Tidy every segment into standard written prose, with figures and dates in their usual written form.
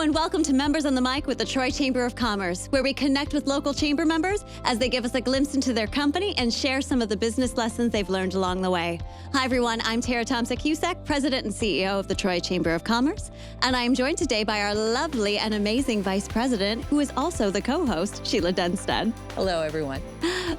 and welcome to Members on the Mic with the Troy Chamber of Commerce, where we connect with local chamber members as they give us a glimpse into their company and share some of the business lessons they've learned along the way. Hi, everyone. I'm Tara Tomczyk-Husak, President and CEO of the Troy Chamber of Commerce, and I am joined today by our lovely and amazing Vice President, who is also the co-host, Sheila Denstead. Hello, everyone.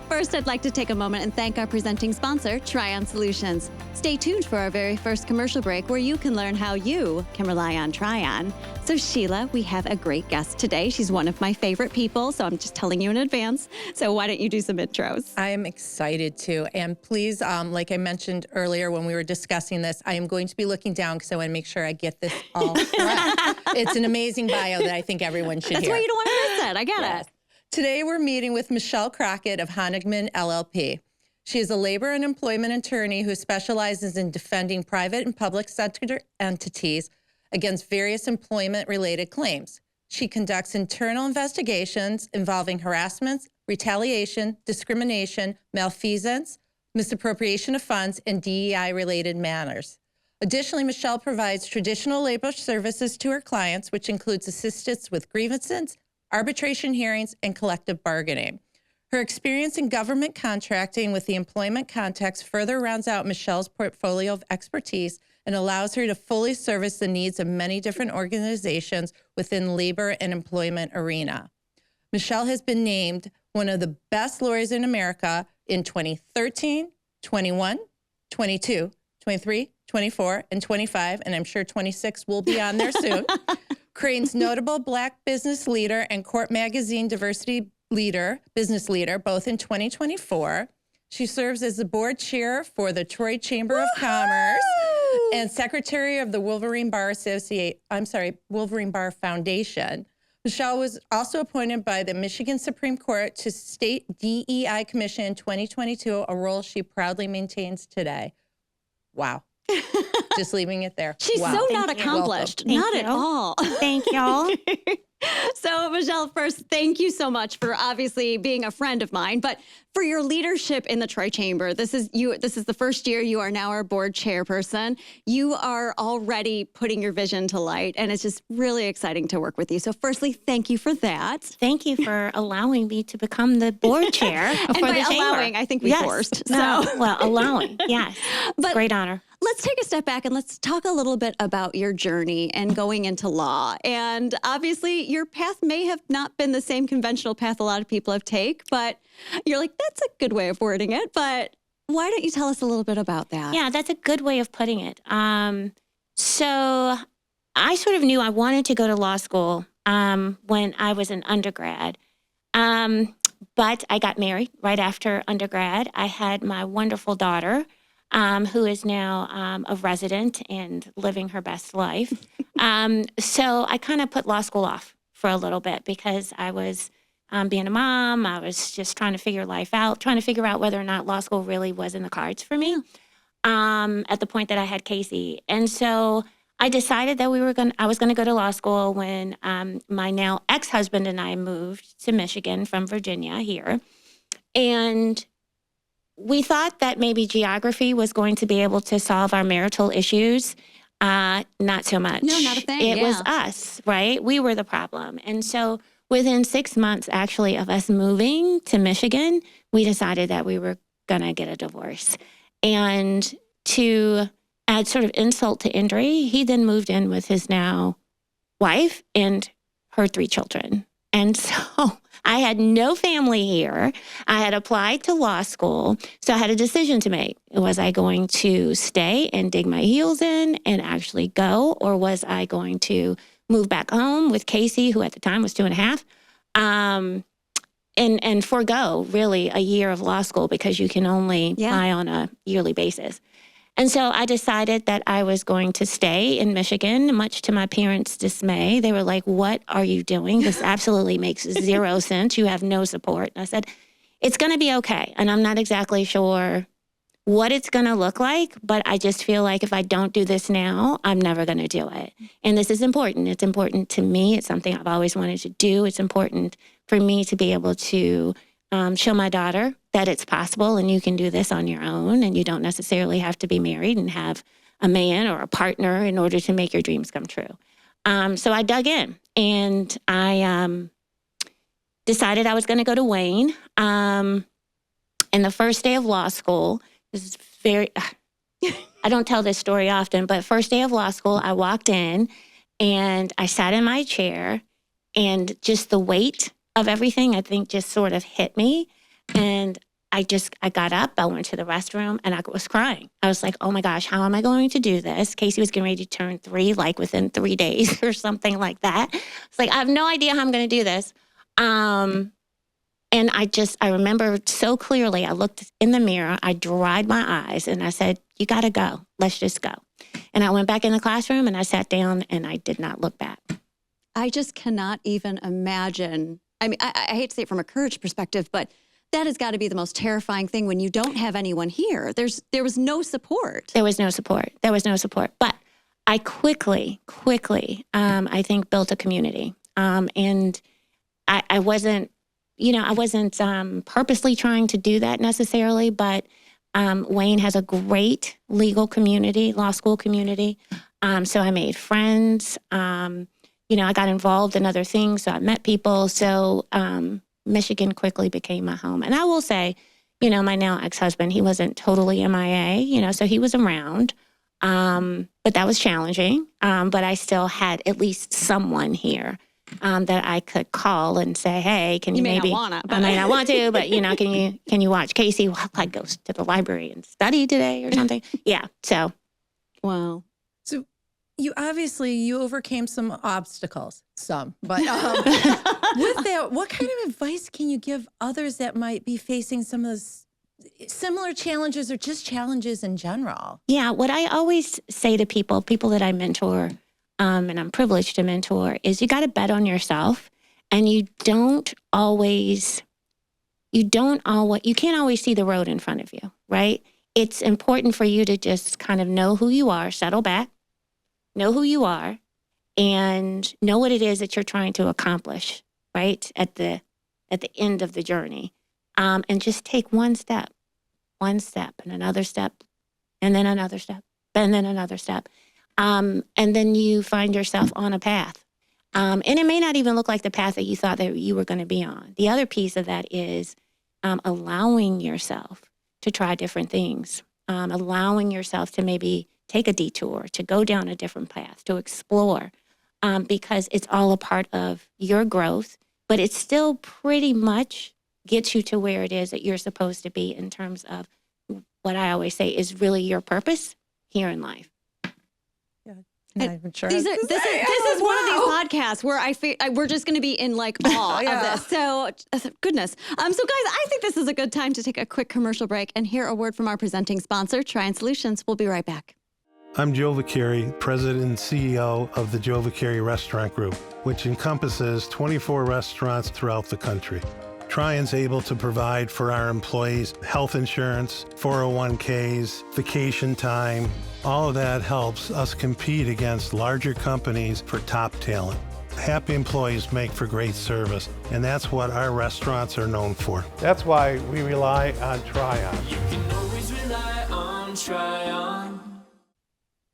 First, I'd like to take a moment and thank our presenting sponsor, Trion Solutions. Stay tuned for our very first commercial break where you can learn how you can rely on Trion. So Sheila, we have a great guest today. She's one of my favorite people, so I'm just telling you in advance. So why don't you do some intros? I am excited to. And please, like I mentioned earlier when we were discussing this, I am going to be looking down because I want to make sure I get this all correct. It's an amazing bio that I think everyone should hear. That's why you don't want to miss it. I get it. Today, we're meeting with Michelle Crockett of Honigman LLP. She is a labor and employment attorney who specializes in defending private and public sector entities against various employment-related claims. She conducts internal investigations involving harassment, retaliation, discrimination, malfeasance, misappropriation of funds, and DEI-related matters. Additionally, Michelle provides traditional labor services to her clients, which includes assistance with grievances, arbitration hearings, and collective bargaining. Her experience in government contracting with the employment context further rounds out Michelle's portfolio of expertise and allows her to fully service the needs of many different organizations within labor and employment arena. Michelle has been named one of the best lawyers in America in 2013, 21, 22, 23, 24, and 25, and I'm sure 26 will be on there soon. Crane's notable Black business leader and Court Magazine diversity business leader, both in 2024. She serves as the board chair for the Troy Chamber of Commerce and secretary of the Wolverine Bar Foundation. Michelle was also appointed by the Michigan Supreme Court to State DEI Commission in 2022, a role she proudly maintains today. Wow. Just leaving it there. She's wow. so not accomplished. Not at all. Thank y'all. So, Michelle, first, thank you so much for obviously being a friend of mine, but for your leadership in the Troy Chamber. This is the first year you are now our board chairperson. You are already putting your vision to light, and it's just really exciting to work with you. So, firstly, thank you for that. Thank you for allowing me to become the board chair for and by the allowing, chamber. I think we forced. No, So. well, allowing, yes. It's a great honor. Let's take a step back and let's talk a little bit about your journey and going into law. And obviously, your path may have not been the same conventional path a lot of people have taken, but you're like, that's a good way of wording it. But why don't you tell us a little bit about that? Yeah, that's a good way of putting it. So I sort of knew I wanted to go to law school when I was an undergrad. But I got married right after undergrad. I had my wonderful daughter, who is now a resident and living her best life. So I kind of put law school off for a little bit because I was being a mom. I was just trying to figure life out, trying to figure out whether or not law school really was in the cards for me at the point that I had Casey. And so I decided that I was going to go to law school when my now ex-husband and I moved to Michigan from Virginia here. And we thought that maybe geography was going to be able to solve our marital issues. Not so much. No, not a thing. It was us, right? We were the problem. And so within 6 months, actually, of us moving to Michigan, we decided that we were going to get a divorce. And to add sort of insult to injury, he then moved in with his now wife and her 3 children. And so I had no family here. I had applied to law school, so I had a decision to make. Was I going to stay and dig my heels in and actually go, or was I going to move back home with Casey, who at the time was 2.5, and forego really a year of law school because you can only apply on a yearly basis? And so I decided that I was going to stay in Michigan, much to my parents' dismay. They were like, "What are you doing? This absolutely makes zero sense. You have no support." And I said, "It's going to be okay. And I'm not exactly sure what it's going to look like, but I just feel like if I don't do this now, I'm never going to do it. And this is important. It's important to me. It's something I've always wanted to do. It's important for me to be able to show my daughter that it's possible and you can do this on your own and you don't necessarily have to be married and have a man or a partner in order to make your dreams come true." So I dug in And I decided I was going to go to Wayne. And the first day of law school, this is very, I don't tell this story often, but first day of law school, I walked in and I sat in my chair, and just the weight of everything, I think, just sort of hit me. And I got up, I went to the restroom, and I was crying. I was like, oh my gosh, how am I going to do this? Casey was getting ready to turn 3, like within 3 days or something like that. It's like, I have no idea how I'm going to do this. And I remember so clearly, I looked in the mirror, I dried my eyes, and I said, you got to go. Let's just go. And I went back in the classroom, and I sat down, and I did not look back. I just cannot even imagine. I mean, I hate to say it from a courage perspective, but that has got to be the most terrifying thing when you don't have anyone here. There was no support. There was no support. But I quickly, I think, built a community. And I wasn't purposely trying to do that necessarily, but Wayne has a great legal community, law school community. So I made friends. I got involved in other things, so I met people. So Michigan quickly became my home. And I will say, my now ex-husband, he wasn't totally MIA, so he was around. But that was challenging. But I still had at least someone here that I could call and say, hey, can you maybe... Not wanna, I may not want to, but, can you watch Casey while I go to the library and study today or something? Yeah, so. Wow. So you overcame some obstacles, but with that, what kind of advice can you give others that might be facing some of those similar challenges or just challenges in general? Yeah, what I always say to people that I mentor, and I'm privileged to mentor, is you got to bet on yourself, and you can't always see the road in front of you, right? It's important for you to just kind of know who you are, settle back, know who you are, and know what it is that you're trying to accomplish, right? At the end of the journey. And just take one step, and another step, and then another step, and then another step. And then you find yourself on a path. And it may not even look like the path that you thought that you were going to be on. The other piece of that is allowing yourself to try different things, allowing yourself to maybe take a detour, to go down a different path, to explore, because it's all a part of your growth, but it still pretty much gets you to where it is that you're supposed to be in terms of what I always say is really your purpose here in life. Not even sure. This is one of these podcasts where I feel we're just going to be in like awe of this. So, goodness. So guys, I think this is a good time to take a quick commercial break and hear a word from our presenting sponsor, Trion Solutions. We'll be right back. I'm Joe Vicari, President and CEO of the Joe Vicari Restaurant Group, which encompasses 24 restaurants throughout the country. Trion's able to provide for our employees health insurance, 401ks, vacation time. All of that helps us compete against larger companies for top talent. Happy employees make for great service, and that's what our restaurants are known for. That's why we rely on Trion. You can always rely on Trion.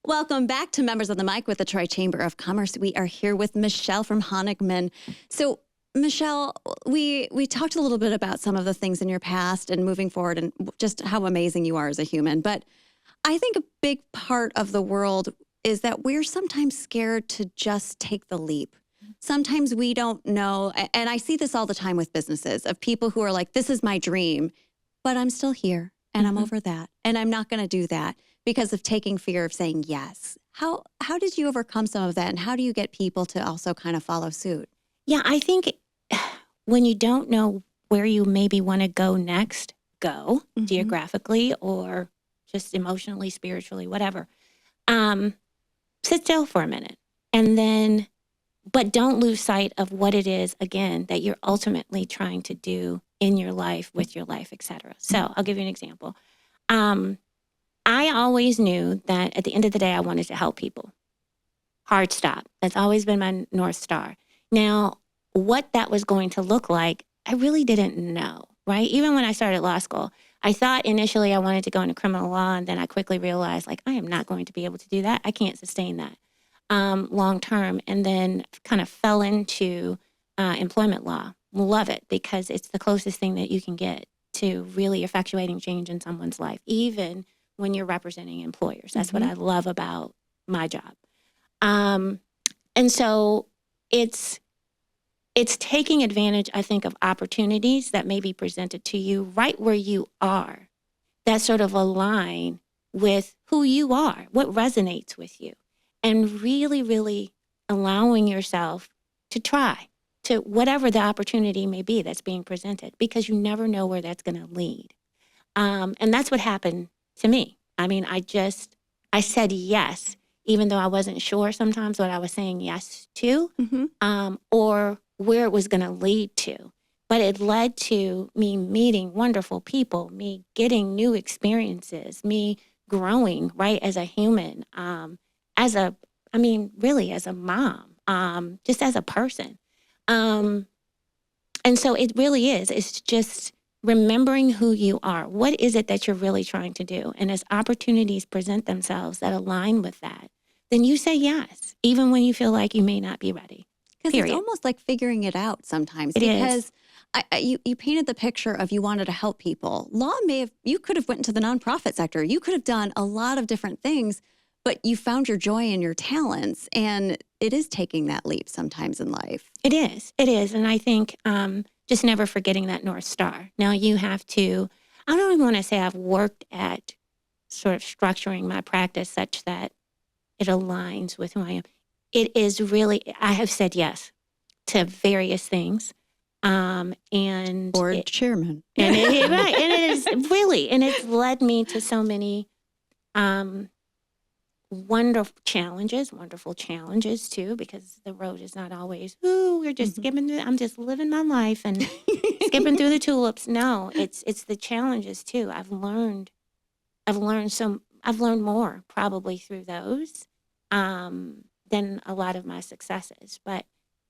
Welcome back to Members of the Mic with the Troy Chamber of Commerce. We are here with Michelle from Honigman. So, Michelle, we talked a little bit about some of the things in your past and moving forward and just how amazing you are as a human. But I think a big part of the world is that we're sometimes scared to just take the leap. Sometimes we don't know. And I see this all the time with businesses of people who are like, this is my dream, but I'm still here and I'm over that. And I'm not going to do that because of taking fear of saying yes. How did you overcome some of that? And how do you get people to also kind of follow suit? Yeah, I think when you don't know where you maybe want to go next, go geographically or just emotionally, spiritually, whatever. Sit still for a minute but don't lose sight of what it is, again, that you're ultimately trying to do in your life, with your life, et cetera. So I'll give you an example. I always knew that at the end of the day, I wanted to help people. Hard stop. That's always been my North Star. Now, what that was going to look like, I really didn't know, right? Even when I started law school, I thought initially I wanted to go into criminal law, and then I quickly realized, I am not going to be able to do that. I can't sustain that. long term, and then kind of fell into employment law. Love it because it's the closest thing that you can get to really effectuating change in someone's life, even when you're representing employers. That's what I love about my job. And so it's taking advantage, I think, of opportunities that may be presented to you right where you are that sort of align with who you are, what resonates with you, and really, really allowing yourself to try to whatever the opportunity may be that's being presented, because you never know where that's going to lead. And that's what happened to me. I mean, I said yes, even though I wasn't sure sometimes what I was saying yes to, or where it was going to lead to. But it led to me meeting wonderful people, me getting new experiences, me growing, right, as a human, really as a mom, just as a person. And so it really is. It's just remembering who you are. What is it that you're really trying to do? And as opportunities present themselves that align with that, then you say yes, even when you feel like you may not be ready. Because it's almost like figuring it out sometimes. It because is. You painted the picture of you wanted to help people. You could have went into the nonprofit sector. You could have done a lot of different things, but you found your joy in your talents. And it is taking that leap sometimes in life. It is. It is. And I think just never forgetting that North Star. Now you have to, I don't even want to say I've worked at sort of structuring my practice such that it aligns with who I am. It is really, I have said yes to various things. And Board chairman. And right. And it is really, and it's led me to so many wonderful challenges too, because the road is not always, we're just skipping through, I'm just living my life and skipping through the tulips. No, it's the challenges too. I've learned more probably through those than a lot of my successes. But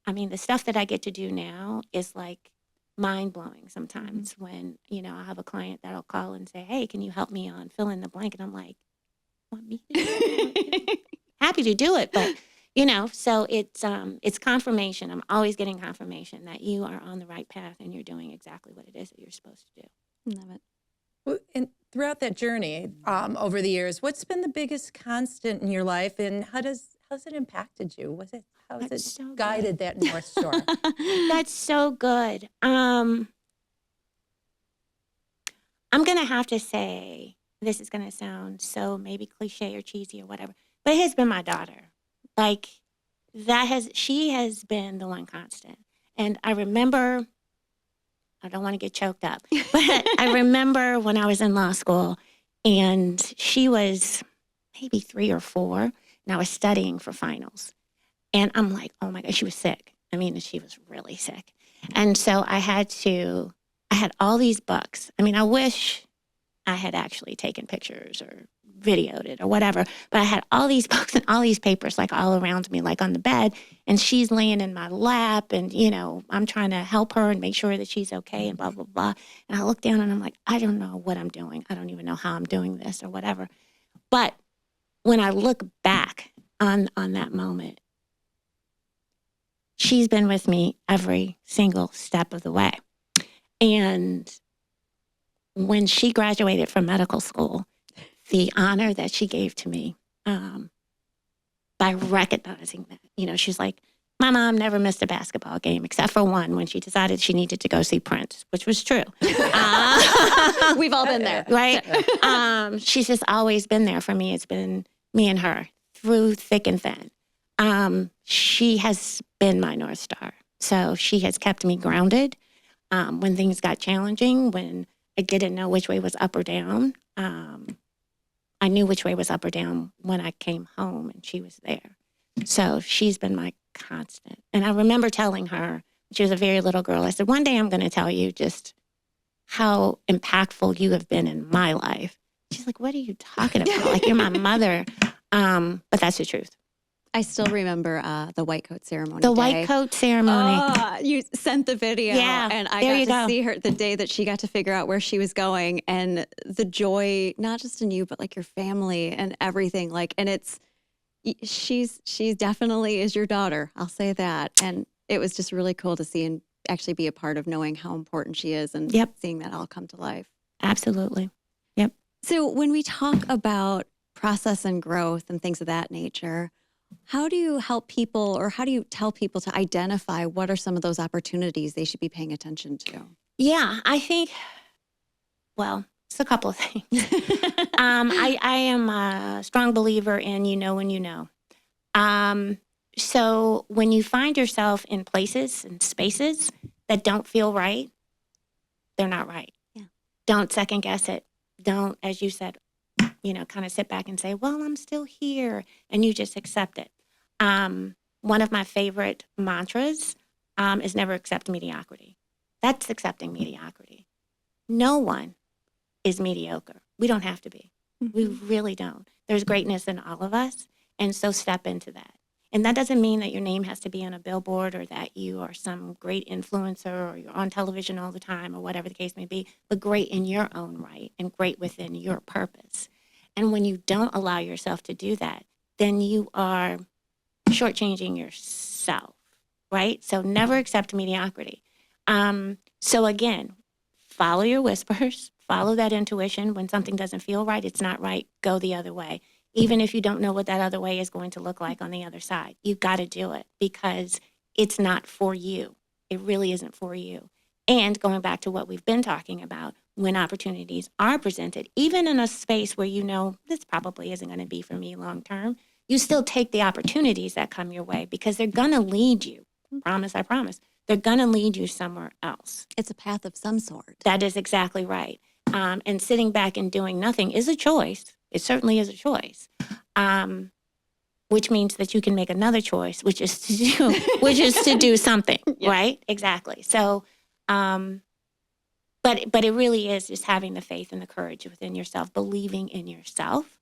I mean, the stuff that I get to do now is like mind-blowing sometimes when, I have a client that'll call and say, hey, can you help me on fill in the blank? And I'm like, want me to do it? Happy to do it. But, so it's confirmation. I'm always getting confirmation that you are on the right path and you're doing exactly what it is that you're supposed to do. Love it. Well, and throughout that journey, over the years, what's been the biggest constant in your life, and how's it impacted you? How has it so guided that North Star? That's so good. I'm going to have to say, this is going to sound so maybe cliche or cheesy or whatever, but it has been my daughter. Like she has been the one constant. And I remember, I don't want to get choked up, but I remember when I was in law school and she was maybe 3 or 4 and I was studying for finals. And I'm like, oh my God, she was sick. I mean, she was really sick. And so I had all these books. I mean, I wish I had actually taken pictures or videoed it or whatever, but I had all these books and all these papers like all around me, like on the bed, and she's laying in my lap and, I'm trying to help her and make sure that she's okay and blah, blah, blah. And I look down and I'm like, I don't know what I'm doing. I don't even know how I'm doing this or whatever. But when I look back on that moment, she's been with me every single step of the way. And when she graduated from medical school, the honor that she gave to me by recognizing that, she's like, my mom never missed a basketball game except for one when she decided she needed to go see Prince, which was true. We've all been there. Right? She's just always been there for me. It's been me and her through thick and thin. She has been my North Star. So she has kept me grounded when things got challenging, when I didn't know which way was up or down. I knew which way was up or down when I came home and she was there. So she's been my constant. And I remember telling her, she was a very little girl, I said, one day I'm going to tell you just how impactful you have been in my life. She's like, what are you talking about? Like, you're my mother. But that's the truth. I still remember the white coat ceremony. The white coat ceremony. You sent the video. Yeah, and I got to see her the day that she got to figure out where she was going, and the joy, not just in you, but like your family and everything. Like, and it's She's definitely is your daughter. I'll say that. And it was just really cool to see and actually be a part of knowing how important she is and Yep. seeing that all come to life. Absolutely. Yep. So when we talk about process and growth and things of that nature, how do you help people or how do you tell people to identify what are some of those opportunities they should be paying attention to? Yeah, I think, well, it's a couple of things. I am a strong believer in you know when you know. So when you find yourself in places and spaces that don't feel right, they're not right. Yeah. Don't second guess it. Don't, as you said, kind of sit back and say, well, I'm still here. And you just accept it. One of my favorite mantras is never accept mediocrity. That's accepting mediocrity. No one is mediocre. We don't have to be. We really don't. There's greatness in all of us. And so step into that. And that doesn't mean that your name has to be on a billboard or that you are some great influencer or you're on television all the time or whatever the case may be, but great in your own right and great within your purpose. And when you don't allow yourself to do that, then you are shortchanging yourself, right? So never accept mediocrity. So again, follow your whispers, follow that intuition. When something doesn't feel right, it's not right, go the other way. Even if you don't know what that other way is going to look like on the other side, you've got to do it because it's not for you. It really isn't for you. And going back to what we've been talking about, when opportunities are presented, even in a space where you know this probably isn't going to be for me long term, you still take the opportunities that come your way because they're going to lead you. Promise, I promise. They're going to lead you somewhere else. It's a path of some sort. That is exactly right. And sitting back and doing nothing is a choice. It certainly is a choice, which means that you can make another choice, which is to do something, Yeah. right? Exactly. So, but it really is just having the faith and the courage within yourself, believing in yourself,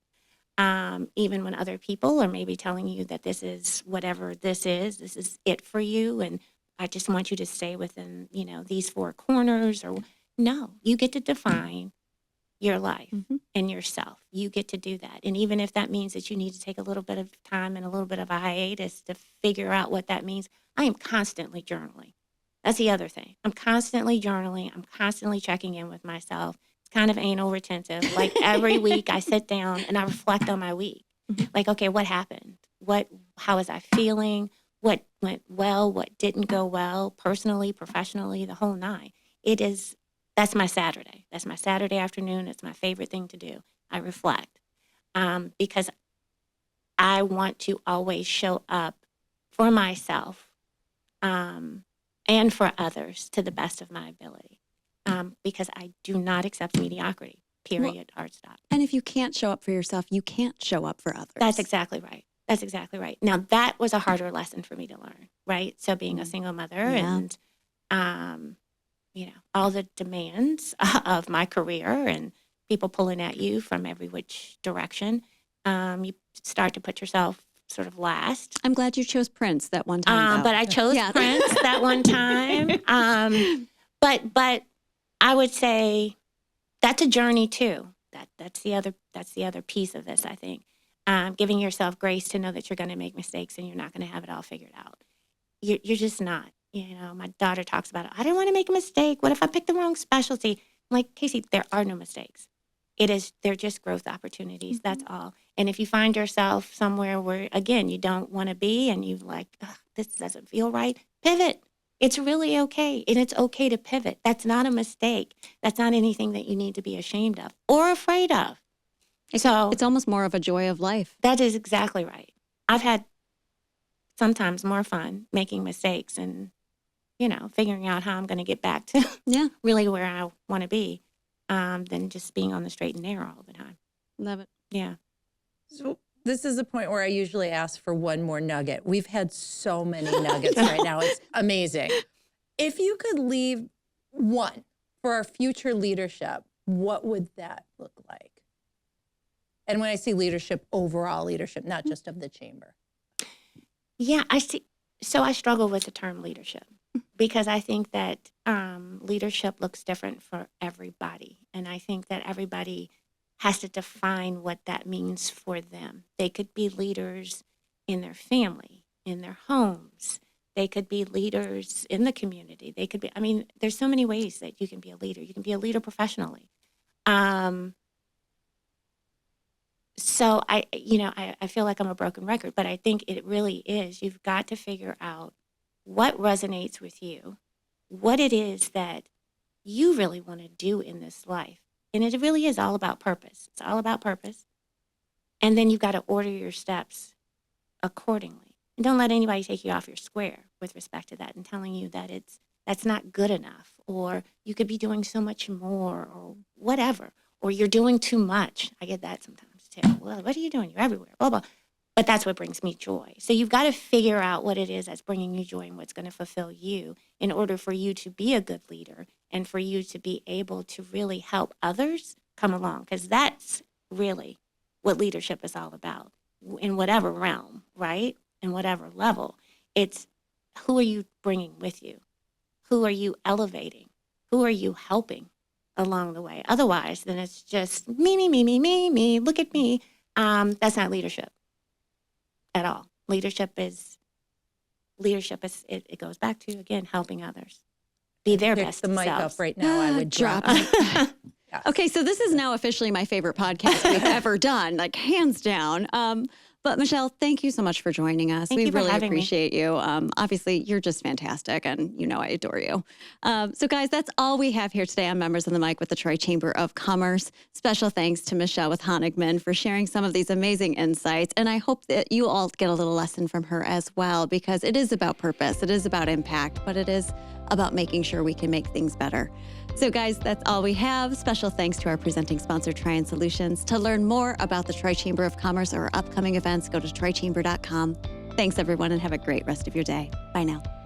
even when other people are maybe telling you that this is whatever this is it for you, and I just want you to stay within these four corners. Or no, you get to define your life and yourself. You get to do that. And even if that means that you need to take a little bit of time and a little bit of a hiatus to figure out what that means, I am constantly journaling. That's the other thing. I'm constantly journaling. I'm constantly checking in with myself. It's kind of anal retentive. Like every week I sit down and I reflect on my week. Like, okay, what happened? How was I feeling? What went well? What didn't go well? Personally, professionally, the whole nine. That's my Saturday. That's my Saturday afternoon. It's my favorite thing to do. I reflect because I want to always show up for myself and for others to the best of my ability because I do not accept mediocrity, period, hard stop. And if you can't show up for yourself, you can't show up for others. That's exactly right. That's exactly right. Now, that was a harder lesson for me to learn, right? So being a single mother and all the demands of my career and people pulling at you from every which direction, you start to put yourself sort of last. I'm glad you chose Prince that one time. Though. But I chose Prince that one time. But I would say that's a journey too. That's the other piece of this, I think. Giving yourself grace to know that you're going to make mistakes and you're not going to have it all figured out. You're just not. My daughter talks about it. I didn't want to make a mistake. What if I picked the wrong specialty? I'm like, Casey, there are no mistakes. They're just growth opportunities. That's all. And if you find yourself somewhere where, again, you don't want to be and you're like, this doesn't feel right, pivot. It's really okay. And it's okay to pivot. That's not a mistake. That's not anything that you need to be ashamed of or afraid of. So it's almost more of a joy of life. That is exactly right. I've had sometimes more fun making mistakes and, figuring out how I'm going to get back to really where I want to be than just being on the straight and narrow all the time. Love it. Yeah. So this is a point where I usually ask for one more nugget. We've had so many nuggets right now. It's amazing. If you could leave one for our future leadership, what would that look like? And when I see leadership, overall leadership, not just of the chamber. Yeah, I see. So I struggle with the term leadership because I think that leadership looks different for everybody. And I think that everybody has to define what that means for them. They could be leaders in their family, in their homes. They could be leaders in the community. They could be, there's so many ways that you can be a leader. You can be a leader professionally. So I feel like I'm a broken record, but I think it really is. You've got to figure out what resonates with you, what it is that you really want to do in this life. And it really is all about purpose. It's all about purpose. And then you've got to order your steps accordingly. And don't let anybody take you off your square with respect to that and telling you that that's not good enough, or you could be doing so much more, or whatever, or you're doing too much. I get that sometimes too. Well, what are you doing? You're everywhere, blah, blah. But that's what brings me joy. So you've got to figure out what it is that's bringing you joy and what's going to fulfill you in order for you to be a good leader and for you to be able to really help others come along, because that's really what leadership is all about in whatever realm, right? In whatever level. It's who are you bringing with you? Who are you elevating? Who are you helping along the way? Otherwise, then it's just me, look at me. That's not leadership at all. Leadership is, it goes back to, again, helping others be their Pick best the mic selves. up right now. I would drop it. Yes. Okay, so this is now officially my favorite podcast we've ever done, like hands down. But Michelle, thank you so much for joining us. Thank We you for really having me. appreciate you. Obviously, you're just fantastic, and I adore you. So guys, that's all we have here today on Members on the Mic with the Troy Chamber of Commerce. Special thanks to Michelle with Honigman for sharing some of these amazing insights. And I hope that you all get a little lesson from her as well, because it is about purpose, it is about impact, but it is about making sure we can make things better. So guys, that's all we have. Special thanks to our presenting sponsor, Trion Solutions. To learn more about the Troy Chamber of Commerce or upcoming events, go to troychamber.com. Thanks everyone, and have a great rest of your day. Bye now.